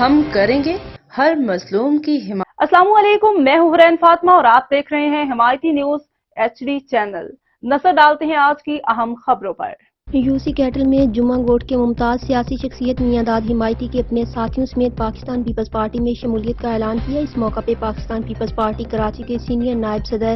ہم کریں گے ہر مظلوم کی حمایت۔ السلام علیکم، میں ہوں حرین فاطمہ اور آپ دیکھ رہے ہیں حمایتی نیوز HD چینل۔ نظر ڈالتے ہیں آج کی اہم خبروں پر۔ یوسی کیٹل میں جمعہ گوٹ کے ممتاز سیاسی شخصیت میاں داد حمایتی کے اپنے ساتھیوں سمیت پاکستان پیپلز پارٹی میں شمولیت کا اعلان کیا۔ اس موقع پہ پاکستان پیپلز پارٹی کراچی کے سینئر نائب صدر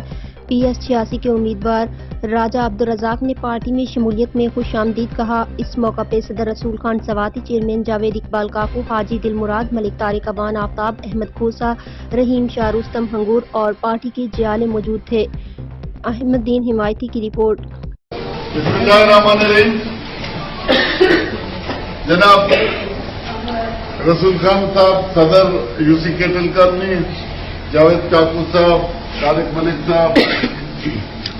PS 86 کے امیدوار راجہ عبدالرزاق نے پارٹی میں شمولیت میں خوش آمدید کہا۔ اس موقع پہ صدر رسول خان سواتی، چیئرمین جاوید اقبال کاکو، حاجی دل مراد، ملک طارق ابان آفتاب، احمد کھوسا، رحیم شاہ رستم ہنگور اور پارٹی کے جیالے موجود تھے۔ احمد دین حمایتی کی رپورٹ۔ بسم اللہ الرحمن الرحیم۔ جناب رسول خان صاحب صدر Yossi Cattell colony, Javed Kaku صاحب، طارق ملک صاحب،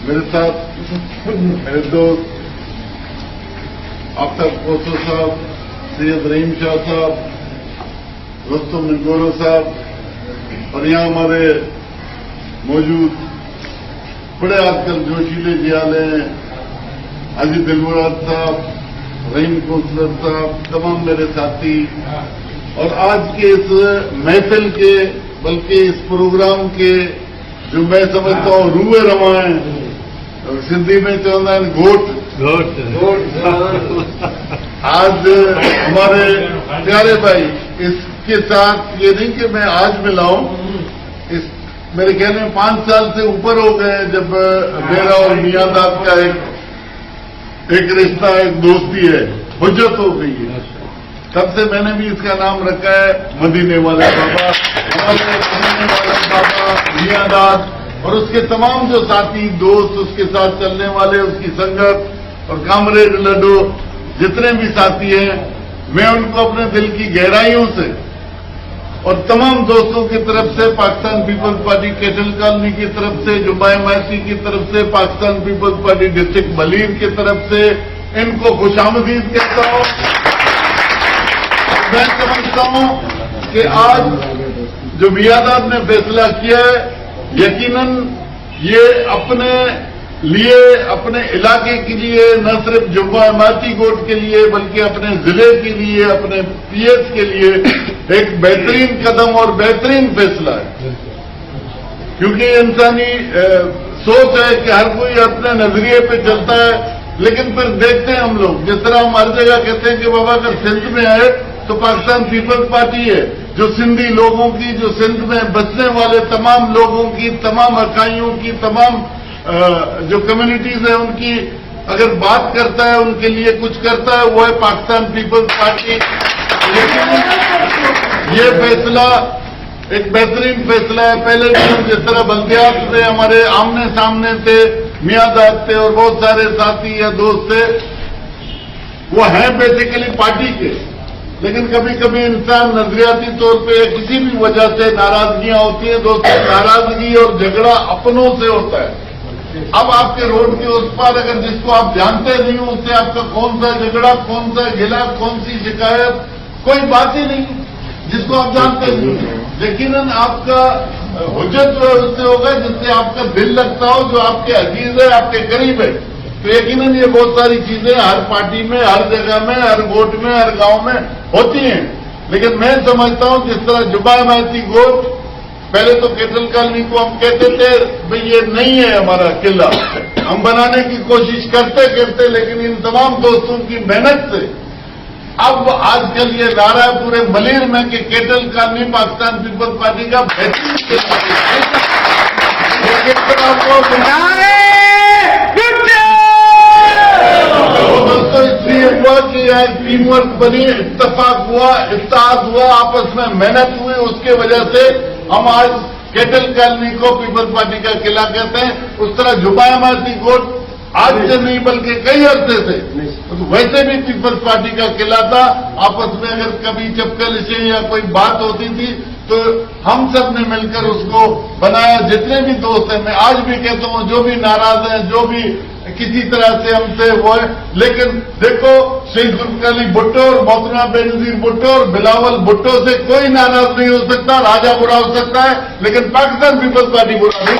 میرے ساتھ میرے دوست آفتاب کوسو صاحب، سید رحیم شاہ صاحب، رستم نگورو صاحب، اور یہاں ہمارے موجود بڑے آج کل جوشیلے جیالے ہیں، حاجی دل مراد صاحب، رحیم کوسلر صاحب، تمام میرے ساتھی، اور آج کے اس محفل کے بلکہ اس پروگرام کے جو میں سمجھتا ہوں روح رواں ہیں، سندھی میں چلتا ہے گوٹ، آج ہمارے پیارے بھائی، اس کے ساتھ یہ نہیں کہ میں آج ملاؤں، اس میرے کہنے میں 5 سال سے اوپر ہو گئے جب میرا اور میاں داد کا ایک رشتہ، ایک دوستی ہے، حجت ہو گئی ہے۔ تب سے میں نے بھی اس کا نام رکھا ہے مدینے والے بابا، ہمارے مدینے والے بابا میاں داد، اور اس کے تمام جو ساتھی دوست، اس کے ساتھ چلنے والے، اس کی سنگت اور کامریڈ لڈو، جتنے بھی ساتھی ہیں، میں ان کو اپنے دل کی گہرائیوں سے اور تمام دوستوں کی طرف سے، پاکستان پیپلز پارٹی کیٹل کالونی کی طرف سے، جمعہ حمایتی کی طرف سے، پاکستان پیپلز پارٹی ڈسٹرکٹ بلیر کی طرف سے ان کو خوش آمدید کہتا ہوں۔ میں سمجھتا ہوں کہ آج جو میاں داد نے فیصلہ کیا ہے، یقیناً یہ اپنے لیے، اپنے علاقے کے لیے، نہ صرف جمعہ حمایتی گوٹ کے لیے بلکہ اپنے ضلع کے لیے، اپنے PS کے لیے ایک بہترین قدم اور بہترین فیصلہ ہے، کیونکہ یہ انسانی سوچ ہے کہ ہر کوئی اپنے نظریے پہ چلتا ہے، لیکن پھر دیکھتے ہیں ہم لوگ، جس طرح ہم ہر جگہ کہتے ہیں کہ بابا اگر سندھ میں آئے تو پاکستان پیپلز پارٹی ہے، جو سندھی لوگوں کی، جو سندھ میں بسنے والے تمام لوگوں کی، تمام اکائیوں کی، تمام جو کمیونٹیز ہیں ان کی اگر بات کرتا ہے، ان کے لیے کچھ کرتا ہے، وہ ہے پاکستان پیپلز پارٹی۔ لیکن یہ فیصلہ ایک بہترین فیصلہ ہے۔ پہلے بھی ہم جس طرح بلدیات سے ہمارے آمنے سامنے تھے، میاں داد تھے اور بہت سارے ساتھی یا دوست تھے، وہ ہیں بیسیکلی پارٹی کے، لیکن کبھی کبھی انسان نظریاتی طور پہ کسی بھی وجہ سے ناراضگیاں ہوتی ہیں۔ دوستوں، ناراضگی اور جھگڑا اپنوں سے ہوتا ہے۔ اب آپ کے روڈ کے اس پار اگر جس کو آپ جانتے نہیں ہو، اس سے آپ کا کون سا جھگڑا، کون سا گلا، کون سی شکایت، کوئی بات ہی نہیں جس کو آپ جانتے نہیں۔ یقیناً آپ کا حجت جو ہے اس سے ہوگا جس سے آپ کا دل لگتا ہو، جو آپ کے عزیز ہے، آپ کے قریب ہے۔ تو یقیناً یہ بہت ساری چیزیں ہر پارٹی میں، ہر جگہ میں، ہر ووٹ میں، ہر گاؤں میں ہوتی ہیں، لیکن میں سمجھتا ہوں جس طرح جمعہ حمایتی گوٹ، پہلے تو کیٹل کالونی کو ہم کہتے تھے بھئی یہ نہیں ہے ہمارا قلعہ، ہم بنانے کی کوشش کرتے، لیکن ان تمام دوستوں کی محنت سے اب آج کل یہ نعرہ ہے پورے ملیر میں کہ کیٹل کالونی پاکستان پیپلز پارٹی کا بہترین قلعہ دوستوں اس لیے ہوا کہ یہاں ٹیم ورک بنی، اتفاق ہوا، اتحاد ہوا، آپس میں محنت ہوئی، اس کے وجہ سے ہم آج کیٹل کالونی کو پیپلز پارٹی کا قلعہ کہتے ہیں۔ اس طرح جمعہ حمایتی گوٹ آج سے نہیں بلکہ کئی عرصے سے ویسے بھی پیپلز پارٹی کا قلعہ تھا۔ آپس میں اگر کبھی چپکلشیں یا کوئی بات ہوتی تھی تو ہم سب نے مل کر اس کو بنایا، جتنے بھی دوست ہیں۔ میں آج بھی کہتا ہوں جو بھی ناراض ہیں، جو بھی کسی طرح سے ہم سے وہ ہے، لیکن دیکھو شہید ذوالفقار علی بھٹو اور محترمہ بے نظیر بھٹو اور بلاول بھٹو سے کوئی ناراض نہیں ہو سکتا، راجہ برا ہو سکتا ہے لیکن پاکستان پیپلز پارٹی برا نہیں۔